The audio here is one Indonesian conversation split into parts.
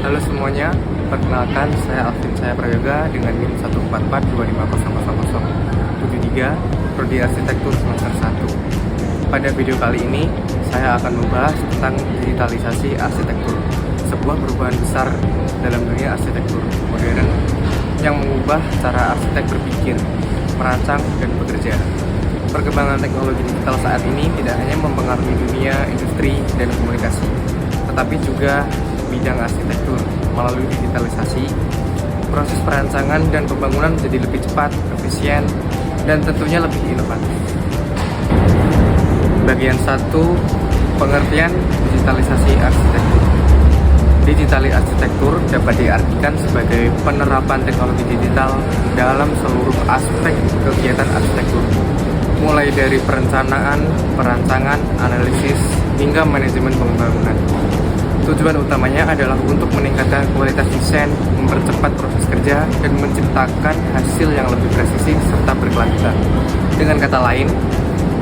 Halo semuanya, perkenalkan saya Alvin Prayoga dengan NIM 144250073 Prodi Arsitektur semester 1. Pada video kali ini, saya akan membahas tentang digitalisasi arsitektur, sebuah perubahan besar dalam dunia arsitektur modern yang mengubah cara arsitek berpikir, merancang, dan bekerja. Perkembangan teknologi digital saat ini tidak hanya mempengaruhi dunia industri dan komunikasi, tetapi juga bidang arsitektur. Melalui digitalisasi, proses perancangan dan pembangunan menjadi lebih cepat, efisien, dan tentunya lebih inovatif. Bagian 1, pengertian digitalisasi arsitektur. Digitalisasi arsitektur dapat diartikan sebagai penerapan teknologi digital dalam seluruh aspek kegiatan arsitektur, mulai dari perencanaan, perancangan, analisis, hingga manajemen pembangunan. Tujuan utamanya adalah untuk meningkatkan kualitas desain, mempercepat proses kerja, dan menciptakan hasil yang lebih presisi serta berkelanjutan. Dengan kata lain,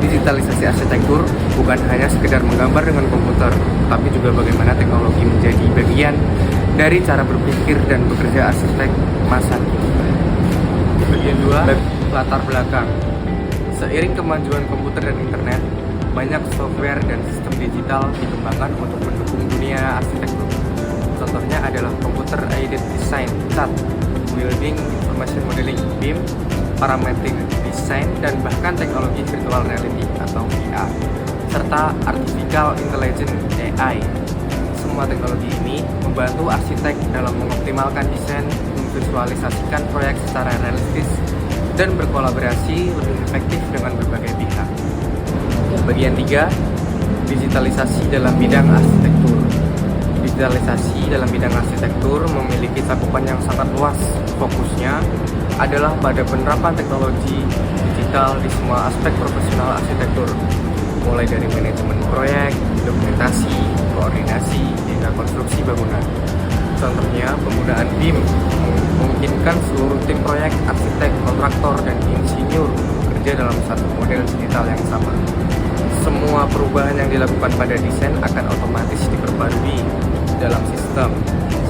digitalisasi arsitektur bukan hanya sekedar menggambar dengan komputer, tapi juga bagaimana teknologi menjadi bagian dari cara berpikir dan bekerja arsitek masa kini. Bagian 2, latar belakang. Seiring kemajuan komputer dan internet, banyak software dan sistem digital dikembangkan untuk mendukung dunia arsitektur. Contohnya adalah Computer Aided Design (CAD), Building Information Modeling (BIM), Parametric Design, dan bahkan teknologi virtual reality atau VR, serta Artificial Intelligence (AI). Semua teknologi ini membantu arsitek dalam mengoptimalkan desain, memvisualisasikan proyek secara realistis, dan berkolaborasi lebih efektif dengan berbagai pihak. Bagian 3, digitalisasi dalam bidang arsitektur. Digitalisasi dalam bidang arsitektur memiliki cakupan yang sangat luas. Fokusnya adalah pada penerapan teknologi digital di semua aspek profesional arsitektur, mulai dari manajemen proyek, dokumentasi, koordinasi, hingga konstruksi bangunan. Contohnya, penggunaan BIM memungkinkan seluruh tim proyek, arsitek, kontraktor, dan insinyur bekerja dalam satu model digital yang sama. Semua perubahan yang dilakukan pada desain akan otomatis diperbarui dalam sistem,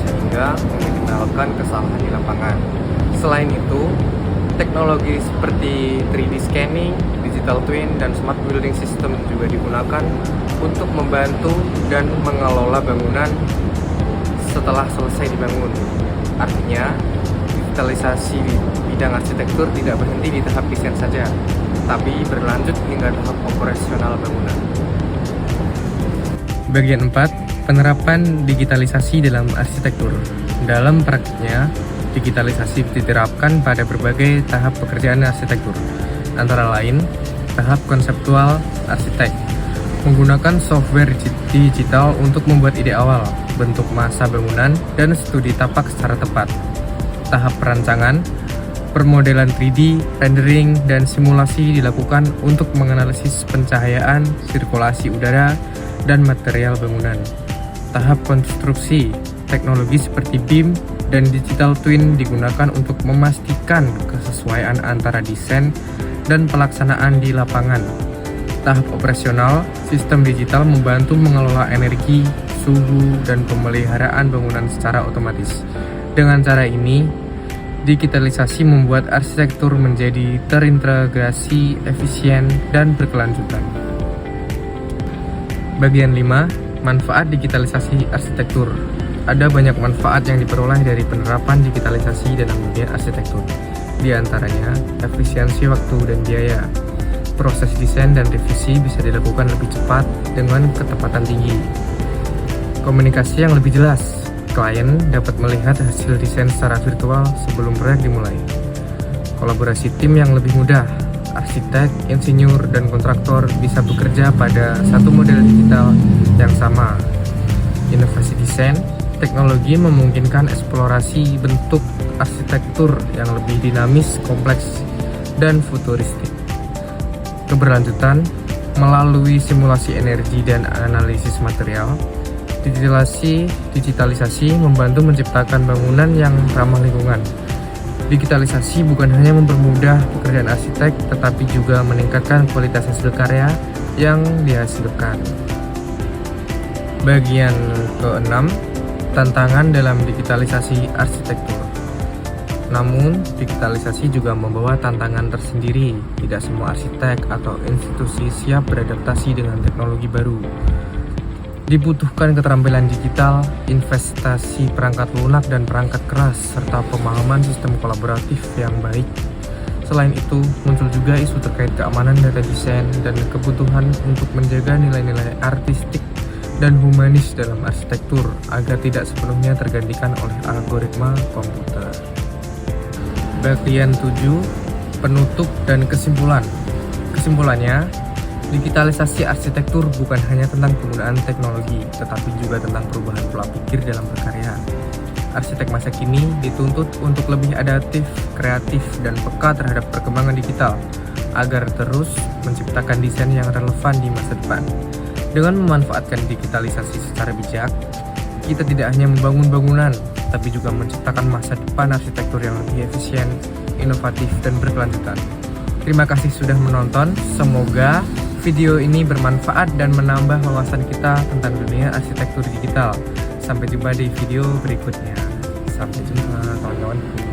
sehingga meminimalkan kesalahan di lapangan. Selain itu, teknologi seperti 3D scanning, digital twin, dan smart building system juga digunakan untuk membantu dan mengelola bangunan setelah selesai dibangun. Artinya, digitalisasi di bidang arsitektur tidak berhenti di tahap desain saja, tapi berlanjut hingga tahap operasional bangunan. Bagian 4, penerapan digitalisasi dalam arsitektur. Dalam praktiknya, digitalisasi diterapkan pada berbagai tahap pekerjaan arsitektur, antara lain tahap konseptual arsitek, menggunakan software digital untuk membuat ide awal, bentuk massa bangunan, dan studi tapak secara tepat. Tahap perancangan, permodelan 3D, rendering, dan simulasi dilakukan untuk menganalisis pencahayaan, sirkulasi udara, dan material bangunan. Tahap konstruksi, teknologi seperti BIM dan digital twin digunakan untuk memastikan kesesuaian antara desain dan pelaksanaan di lapangan. Tahap operasional, sistem digital membantu mengelola energi, suhu, dan pemeliharaan bangunan secara otomatis. Dengan cara ini, digitalisasi membuat arsitektur menjadi terintegrasi, efisien, dan berkelanjutan. Bagian 5, manfaat digitalisasi arsitektur. Ada banyak manfaat yang diperoleh dari penerapan digitalisasi dalam dunia arsitektur. Di antaranya, efisiensi waktu dan biaya. Proses desain dan revisi bisa dilakukan lebih cepat dengan ketepatan tinggi. Komunikasi yang lebih jelas. Klien dapat melihat hasil desain secara virtual sebelum proyek dimulai. Kolaborasi tim yang lebih mudah. Arsitek, insinyur, dan kontraktor bisa bekerja pada satu model digital yang sama. Inovasi desain, teknologi memungkinkan eksplorasi bentuk arsitektur yang lebih dinamis, kompleks, dan futuristik. Keberlanjutan, melalui simulasi energi dan analisis material, digitalisasi membantu menciptakan bangunan yang ramah lingkungan. Digitalisasi bukan hanya mempermudah pekerjaan arsitek, tetapi juga meningkatkan kualitas hasil karya yang dihasilkan. Bagian ke-6, tantangan dalam digitalisasi arsitektur. Namun, digitalisasi juga membawa tantangan tersendiri. Tidak semua arsitek atau institusi siap beradaptasi dengan teknologi baru. Dibutuhkan keterampilan digital, investasi perangkat lunak dan perangkat keras, serta pemahaman sistem kolaboratif yang baik. Selain itu, muncul juga isu terkait keamanan data desain dan kebutuhan untuk menjaga nilai-nilai artistik dan humanis dalam arsitektur agar tidak sepenuhnya tergantikan oleh algoritma komputer. Bagian 7, penutup dan kesimpulan. Kesimpulannya, digitalisasi arsitektur bukan hanya tentang penggunaan teknologi, tetapi juga tentang perubahan pola pikir dalam berkarya. Arsitek masa kini dituntut untuk lebih adaptif, kreatif, dan peka terhadap perkembangan digital, agar terus menciptakan desain yang relevan di masa depan. Dengan memanfaatkan digitalisasi secara bijak, kita tidak hanya membangun bangunan, tapi juga menciptakan masa depan arsitektur yang lebih efisien, inovatif, dan berkelanjutan. Terima kasih sudah menonton, semoga video ini bermanfaat dan menambah wawasan kita tentang dunia arsitektur digital. Sampai jumpa di video berikutnya. Sampai jumpa kawan-kawan.